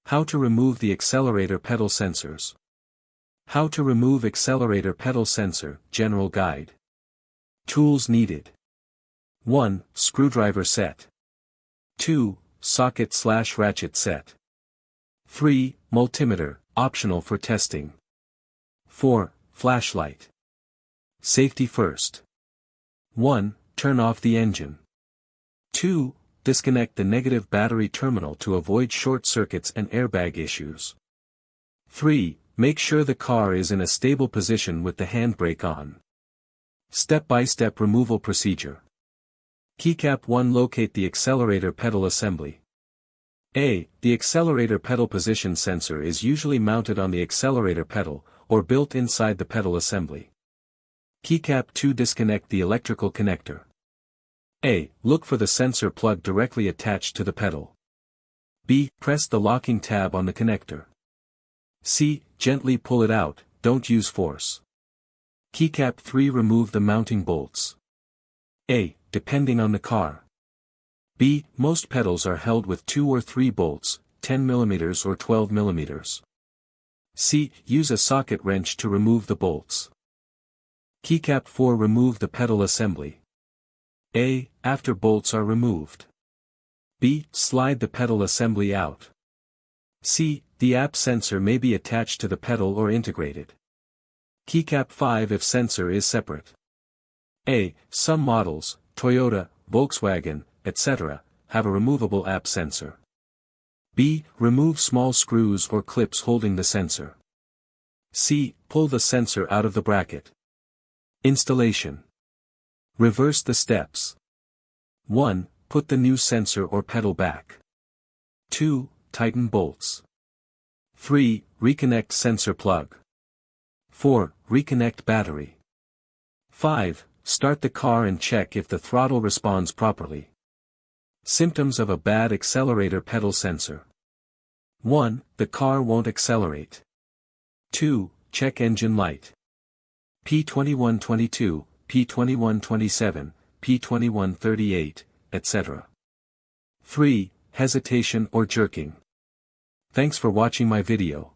How to remove the accelerator pedal sensors. How to remove accelerator pedal sensor, general guide. Tools needed. 1. Screwdriver set. 2. Socket/ratchet set. 3. Multimeter, optional for testing. 4. Flashlight. Safety first. 1. Turn off the engine. 2. Disconnect the negative battery terminal to avoid short circuits and airbag issues. 3. Make sure the car is in a stable position with the handbrake on. Step-by-step removal procedure. Keycap 1. Locate the accelerator pedal assembly. A. The accelerator pedal position sensor is usually mounted on the accelerator pedal, or built inside the pedal assembly. Keycap 2. Disconnect the electrical connector. A. Look for the sensor plug directly attached to the pedal. B. Press the locking tab on the connector. C. Gently pull it out, don't use force. Keycap 3. Remove the mounting bolts. A. Depending on the car. B. Most pedals are held with 2 or 3 bolts, 10 mm or 12 mm. C. Use a socket wrench to remove the bolts. Keycap 4. Remove the pedal assembly. A. After bolts are removed. B. Slide the pedal assembly out. C. The app sensor may be attached to the pedal or integrated. Keycap 5. If sensor is separate. A. Some models, Toyota, Volkswagen, etc., have a removable app sensor. B. Remove small screws or clips holding the sensor. C. Pull the sensor out of the bracket. Installation. Reverse the steps. 1. Put the new sensor or pedal back. 2. Tighten bolts. 3. Reconnect sensor plug. 4. Reconnect battery. 5. Start the car and check if the throttle responds properly. Symptoms of a bad accelerator pedal sensor. 1. The car won't accelerate. 2. Check engine light. P2122, P2127, P2138, etc. 3. Hesitation or jerking. Thanks for watching my video.